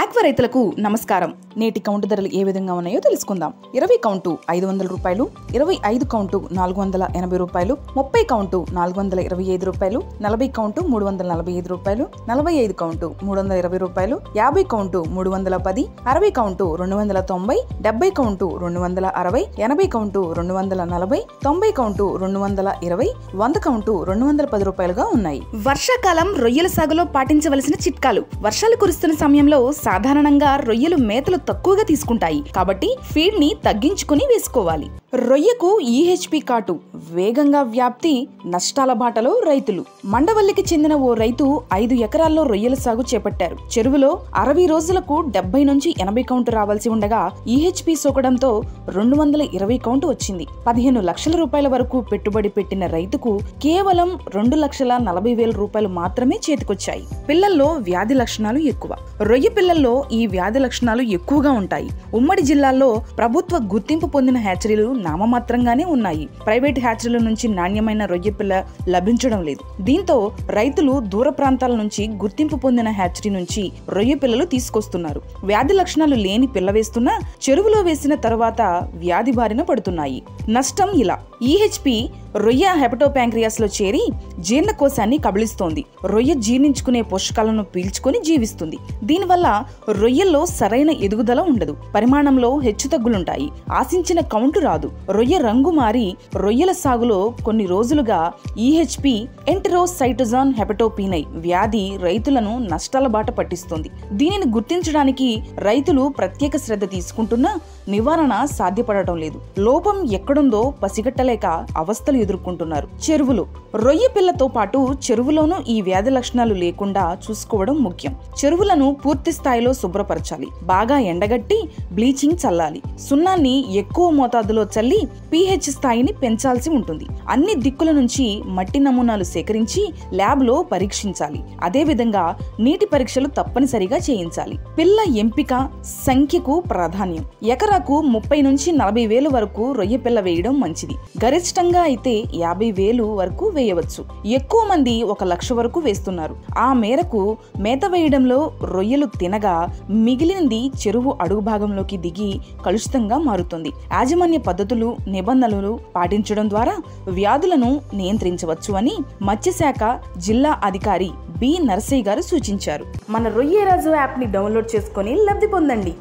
Aqua రైతులకు నమస్కారం. నేటి కౌంటు ధరలు ఏ విధంగా ఉన్నాయో తెలుసుకుందాం. 20 కౌంటు 500 రూపాయలు, 25 కౌంటు 480 రూపాయలు, 30 కౌంటు 425 రూపాయలు, 40 కౌంటు 345 రూపాయలు, 45 కౌంటు 320 రూపాయలు, 50 count 310, 60 count 290, 70 count 260, 80 count 240, 90 count 220, 100 count 210 రూపాయలుగా ఉన్నాయి. వర్షాకాలం రొయ్యల సాగులో పాటించవలసిన చిట్కాలు. వర్షాలు కురుస్తున్న సమయంలో సాధారణంగా రొయ్యలు మేతలు తక్కువగా తీసుకుంటాయి, కాబట్టి ఫీడ్ ని తగ్గించుకుని వేసుకోవాలి. రొయ్యకు ఈహెచ్పి కాటు వేగంగా వ్యాప్తి, నష్టాల బాటలో రైతులు. మండవల్లికి చెందిన ఓ రైతు 5 ఎకరాల్లో రొయ్యల సాగు చేపట్టారు. చెరువులో 60 రోజులకు 70 నుంచి 80 కౌంటు రావాల్సి ఉండగా ఈహెచ్పి సోకడంతో 220 కౌంటు వచ్చింది. 15 లక్షల రూపాయల వరకు పెట్టుబడి పెట్టిన రైతుకు కేవలం 2,40,000 రూపాయలు మాత్రమే చేతికొచ్చాయి. పిల్లల్లో వ్యాధి లక్షణాలు ఎక్కువ. రొయ్య పిల్లల్లో ఈ వ్యాధి లక్షణాలు ఎక్కువగా ఉంటాయి. ఉమ్మడి జిల్లాల్లో ప్రభుత్వ గుర్తింపు పొందిన హ్యాచరీలు నామమాత్రంగానే ఉన్నాయి. ప్రైవేట్ హ్యాచరీల నుంచి నాణ్యమైన రొయ్య పిల్ల లభించడం లేదు. దీంతో రైతులు దూర ప్రాంతాల నుంచి గుర్తింపు పొందిన హ్యాచరీ నుంచి రొయ్య పిల్లలు తీసుకొస్తున్నారు. వ్యాధి లక్షణాలు లేని పిల్ల వేస్తున్నా చెరువులో వేసిన తర్వాత వ్యాధి బారిన పడుతున్నాయి. నష్టం ఇలా: ఈహెచ్పి రొయ్య హెపటోపాంక్రియాస్ లో చేరి జీర్ణకోశాన్ని కబళిస్తోంది. రొయ్య జీర్ణించుకునే పోషకాలను పీల్చుకొని జీవిస్తుంది. దీనివల్ల రొయ్యల్లో సరైన ఎదుగుదల ఉండదు. పరిమాణంలో హెచ్చుతగ్గులుంటాయి. ఆశించిన కౌంటు రాదు. రొయ్య రంగు మారి రొయ్యల సాగులో కొన్ని రోజులుగా ఈహెచ్పి ఎంటెరోసైటోజాన్ హెపటోపీనై వ్యాధి రైతులను నష్టాల బాట పట్టిస్తుంది. దీనిని గుర్తించడానికి రైతులు ప్రత్యేక శ్రద్ధ తీసుకుంటున్నా నివారణ సాధ్యపడటం లేదు. లోపం ఎక్కడుందో పసిగట్టలేక అవస్థలు ఎదుర్కొంటున్నారు. చెరువులు రొయ్య పిల్లతో పాటు చెరువులోనూ ఈ వ్యాధి లక్షణాలు లేకుండా చూసుకోవడం ముఖ్యం. చెరువులను పూర్తి స్థాయిలో శుభ్రపరచాలి. బాగా ఎండగట్టి బ్లీచింగ్ చల్లాలి. సున్నాన్ని ఎక్కువ మోతాదులో చల్లి pH స్థాయిని పెంచాల్సి ఉంటుంది. అన్ని దిక్కుల నుంచి మట్టి నమూనాలు సేకరించి ల్యాబ్ లో పరీక్షించాలి. అదేవిధంగా నీటి పరీక్షలు తప్పనిసరిగా చేయించాలి. పిల్ల ఎంపిక సంఖ్యకు ప్రాధాన్యం. ఎకరాకు 30 నుంచి 40 వేలు వరకు రొయ్య పిల్ల వేయడం మంచిది. గరిష్టంగా అయితే 50,000 వరకు వేయవచ్చు. ఎక్కువ మంది 1,00,000 వరకు వేస్తున్నారు. ఆ మేరకు మేత వేయడంలో రొయ్యలు తినగా మిగిలింది చెరువు అడుగు భాగంలోకి దిగి కలుషితంగా మారుతుంది. యాజమాన్య పద్ధతులు, నిబంధనలు పాటించడం ద్వారా వ్యాధులను నియంత్రించవచ్చు అని మత్స్యశాఖ జిల్లా అధికారి బి నరసయ్య గారు సూచించారు. మన రొయ్యరాజు యాప్ ని డౌన్లోడ్ చేసుకుని లబ్ధి పొందండి.